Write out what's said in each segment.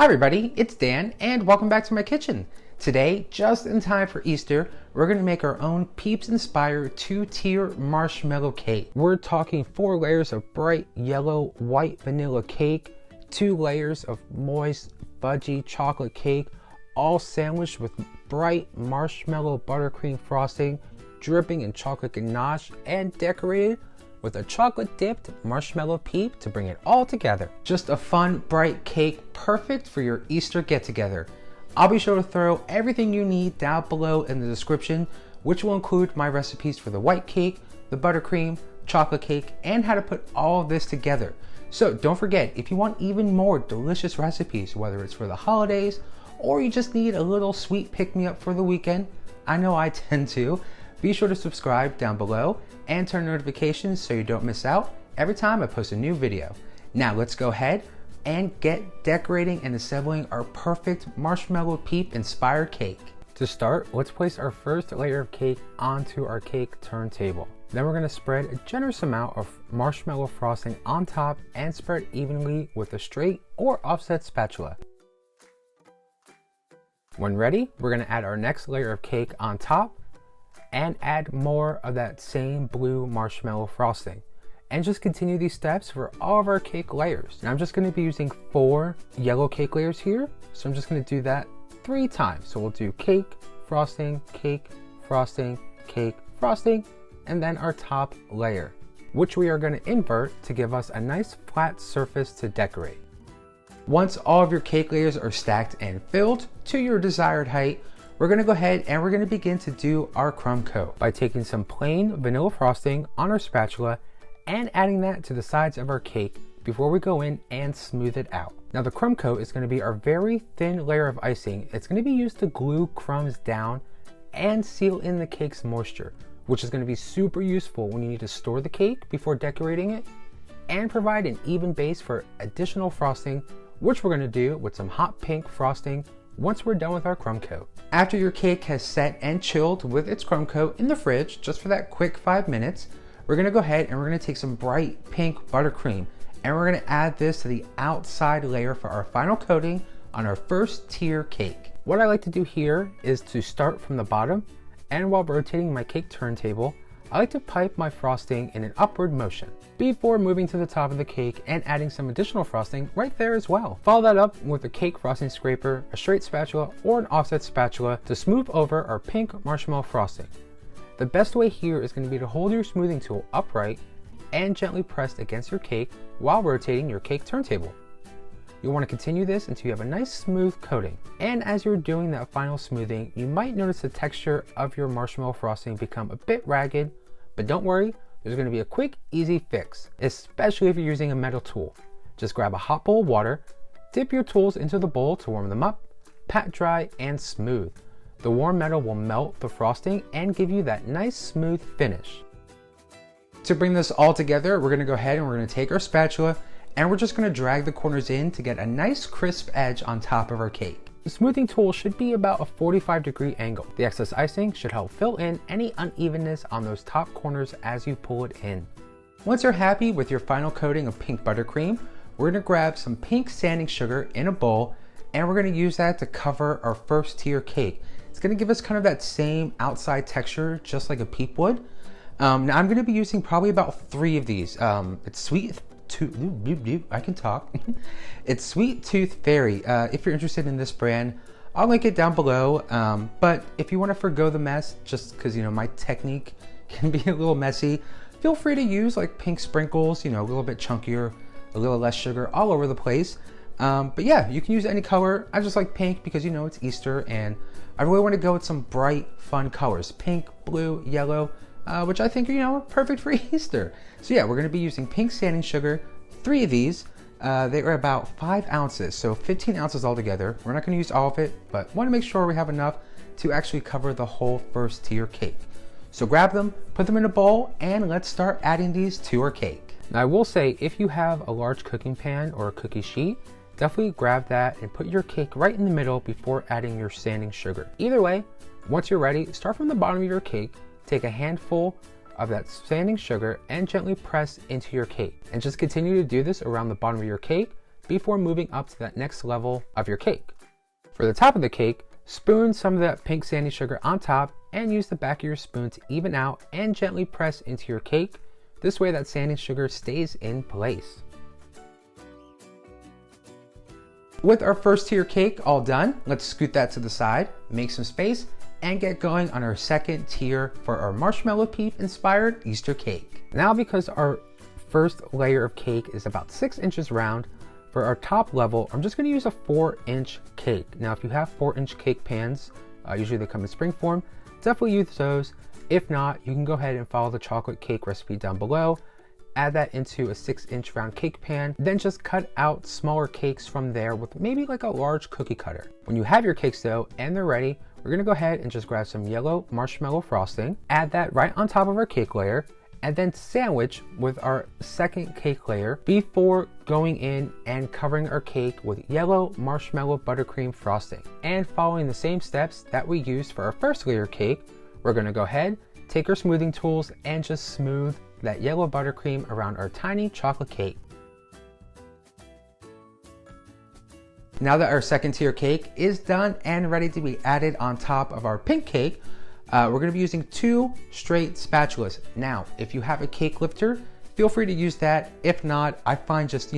Hi everybody, it's Dan and welcome back to my kitchen. Today, just in time for Easter, we're going to make our own Peeps inspired 2-tier marshmallow cake. We're talking 4 layers of bright yellow white vanilla cake, 2 layers of moist fudgy chocolate cake, all sandwiched with bright marshmallow buttercream frosting, dripping in chocolate ganache, and decorated with a chocolate dipped marshmallow peep to bring it all together. Just a fun, bright cake, perfect for your Easter get together. I'll be sure to throw everything you need down below in the description, which will include my recipes for the white cake, the buttercream, chocolate cake, and how to put all of this together. So don't forget, if you want even more delicious recipes, whether it's for the holidays or you just need a little sweet pick-me-up for the weekend, I know I tend to, be sure to subscribe down below and turn notifications so you don't miss out every time I post a new video. Now let's go ahead and get decorating and assembling our perfect Marshmallow Peep inspired cake. To start, let's place our first layer of cake onto our cake turntable. Then we're going to spread a generous amount of marshmallow frosting on top and spread evenly with a straight or offset spatula. When ready, we're going to add our next layer of cake on top and add more of that same blue marshmallow frosting. And just continue these steps for all of our cake layers. And I'm just going to be using 4 yellow cake layers here, so I'm just going to do that 3 times. So we'll do cake, frosting, cake, frosting, cake, frosting, and then our top layer, which we are going to invert to give us a nice flat surface to decorate. Once all of your cake layers are stacked and filled to your desired height, we're going to go ahead and we're going to begin to do our crumb coat by taking some plain vanilla frosting on our spatula and adding that to the sides of our cake before we go in and smooth it out. Now the crumb coat is going to be our very thin layer of icing. It's going to be used to glue crumbs down and seal in the cake's moisture, which is going to be super useful when you need to store the cake before decorating it and provide an even base for additional frosting, which we're going to do with some hot pink frosting once we're done with our crumb coat. After your cake has set and chilled with its crumb coat in the fridge, just for that quick 5 minutes, we're gonna go ahead and we're gonna take some bright pink buttercream and we're gonna add this to the outside layer for our final coating on our first tier cake. What I like to do here is to start from the bottom, and while rotating my cake turntable, I like to pipe my frosting in an upward motion before moving to the top of the cake and adding some additional frosting right there as well. Follow that up with a cake frosting scraper, a straight spatula, or an offset spatula to smooth over our pink marshmallow frosting. The best way here is going to be to hold your smoothing tool upright and gently pressed against your cake while rotating your cake turntable. You'll want to continue this until you have a nice smooth coating. And as you're doing that final smoothing, you might notice the texture of your marshmallow frosting become a bit ragged, but don't worry, there's going to be a quick, easy fix, especially if you're using a metal tool. Just grab a hot bowl of water, dip your tools into the bowl to warm them up, pat dry, and smooth. The warm metal will melt the frosting and give you that nice smooth finish. To bring this all together, we're going to go ahead and we're going to take our spatula and we're just going to drag the corners in to get a nice crisp edge on top of our cake. The smoothing tool should be about a 45-degree angle. The excess icing should help fill in any unevenness on those top corners as you pull it in. Once you're happy with your final coating of pink buttercream, we're going to grab some pink sanding sugar in a bowl and we're going to use that to cover our first tier cake. It's going to give us kind of that same outside texture, just like a peep would. Now I'm going to be using probably about 3 of these. It's Sweet Tooth, I can talk. It's Sweet Tooth Fairy. If you're interested in this brand, I'll link it down below. But if you want to forgo the mess, just because my technique can be a little messy, feel free to use like pink sprinkles, a little bit chunkier, a little less sugar all over the place. But yeah, you can use any color. I just like pink because it's Easter and I really want to go with some bright, fun colors. Pink, blue, yellow, which I think are perfect for Easter. So yeah, we're going to be using pink sanding sugar, 3 of these. They are about 5 ounces, so 15 ounces altogether. We're not going to use all of it, but want to make sure we have enough to actually cover the whole first tier cake. So grab them, put them in a bowl, and let's start adding these to our cake. Now I will say, if you have a large cooking pan or a cookie sheet, definitely grab that and put your cake right in the middle before adding your sanding sugar. Either way, once you're ready, start from the bottom of your cake, take a handful of that sanding sugar and gently press into your cake. And just continue to do this around the bottom of your cake before moving up to that next level of your cake. For the top of the cake, spoon some of that pink sandy sugar on top and use the back of your spoon to even out and gently press into your cake. This way that sandy sugar stays in place. With our first tier cake all done, let's scoot that to the side, make some space, and get going on our second tier for our Marshmallow Peep inspired Easter cake. Now, because our first layer of cake is about 6 inches round, for our top level, I'm just gonna use a 4-inch cake. Now, if you have 4-inch cake pans, usually they come in spring form, definitely use those. If not, you can go ahead and follow the chocolate cake recipe down below. Add that into a 6-inch round cake pan, then just cut out smaller cakes from there with maybe like a large cookie cutter. When you have your cakes though, and they're ready, we're gonna go ahead and just grab some yellow marshmallow frosting, add that right on top of our cake layer, and then sandwich with our second cake layer before going in and covering our cake with yellow marshmallow buttercream frosting. And following the same steps that we used for our first layer cake, we're gonna go ahead, take our smoothing tools, and just smooth that yellow buttercream around our tiny chocolate cake. Now that our second tier cake is done and ready to be added on top of our pink cake, we're gonna be using 2 straight spatulas. Now, if you have a cake lifter, feel free to use that. If not, I find just,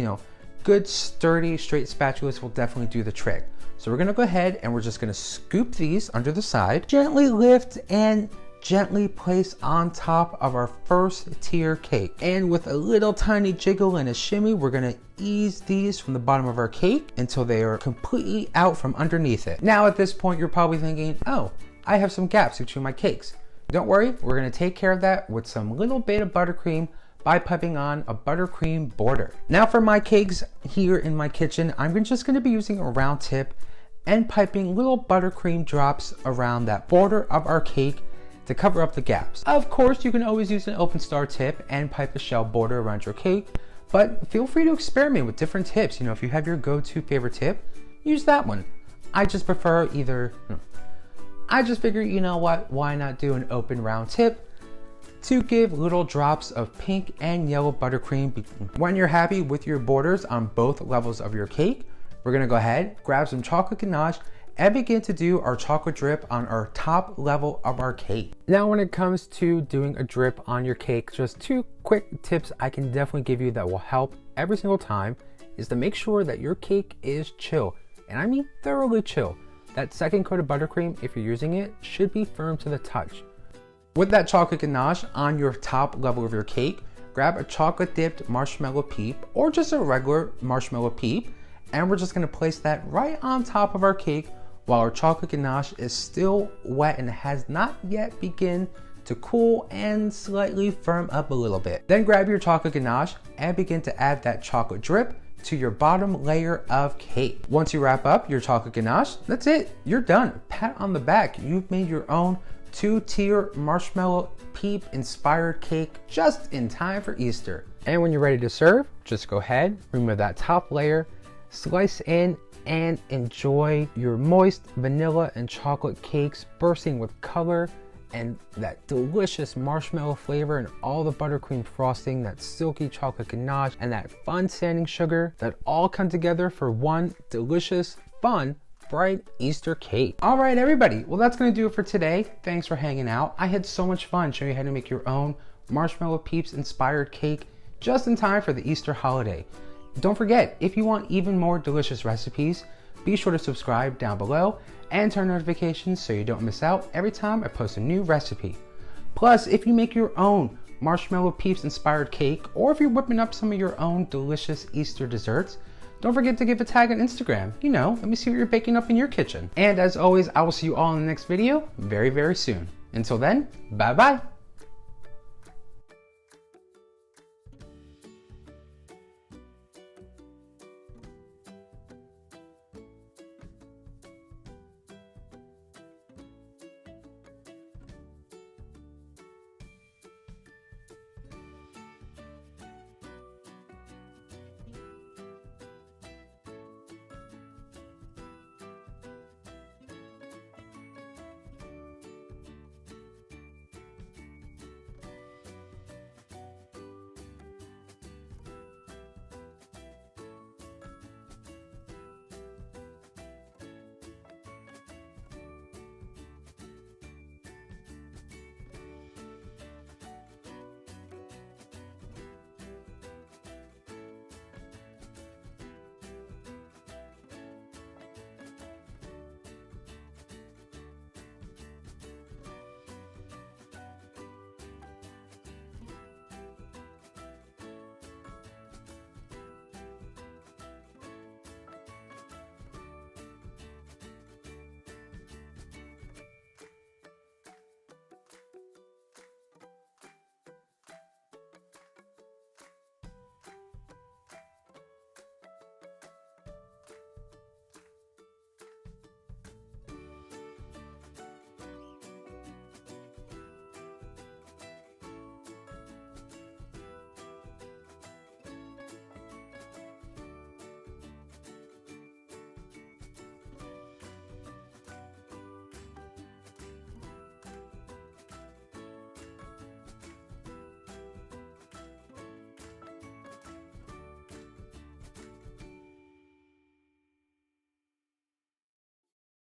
good sturdy straight spatulas will definitely do the trick. So we're gonna go ahead and we're just gonna scoop these under the side, gently lift and gently place on top of our first tier cake. And with a little tiny jiggle and a shimmy, we're gonna ease these from the bottom of our cake until they are completely out from underneath it. Now at this point, you're probably thinking, oh, I have some gaps between my cakes. Don't worry, we're gonna take care of that with some little bit of buttercream by piping on a buttercream border. Now for my cakes here in my kitchen, I'm just gonna be using a round tip and piping little buttercream drops around that border of our cake to cover up the gaps. Of course, you can always use an open star tip and pipe a shell border around your cake, but feel free to experiment with different tips. If you have your go-to favorite tip, use that one. I just prefer I just figured, why not do an open round tip to give little drops of pink and yellow buttercream. When you're happy with your borders on both levels of your cake, we're gonna go ahead, grab some chocolate ganache, and begin to do our chocolate drip on our top level of our cake. Now, when it comes to doing a drip on your cake, just 2 quick tips I can definitely give you that will help every single time is to make sure that your cake is chill. And I mean thoroughly chill. That second coat of buttercream, if you're using it, should be firm to the touch. With that chocolate ganache on your top level of your cake, grab a chocolate dipped marshmallow peep or just a regular marshmallow peep, and we're just gonna place that right on top of our cake while our chocolate ganache is still wet and has not yet begun to cool and slightly firm up a little bit. Then grab your chocolate ganache and begin to add that chocolate drip to your bottom layer of cake. Once you wrap up your chocolate ganache, that's it, you're done. Pat on the back, you've made your own 2-tier Marshmallow Peep inspired cake just in time for Easter. And when you're ready to serve, just go ahead, remove that top layer, slice in, and enjoy your moist vanilla and chocolate cakes bursting with color and that delicious marshmallow flavor and all the buttercream frosting, that silky chocolate ganache, and that fun sanding sugar that all come together for one delicious, fun, bright Easter cake. All right, everybody. Well, that's gonna do it for today. Thanks for hanging out. I had so much fun showing you how to make your own Marshmallow Peeps inspired cake just in time for the Easter holiday. Don't forget, if you want even more delicious recipes, be sure to subscribe down below and turn notifications so you don't miss out every time I post a new recipe. Plus, if you make your own Marshmallow Peeps inspired cake, or if you're whipping up some of your own delicious Easter desserts, don't forget to give a tag on Instagram. Let me see what you're baking up in your kitchen. And as always, I will see you all in the next video very, very soon. Until then, bye-bye.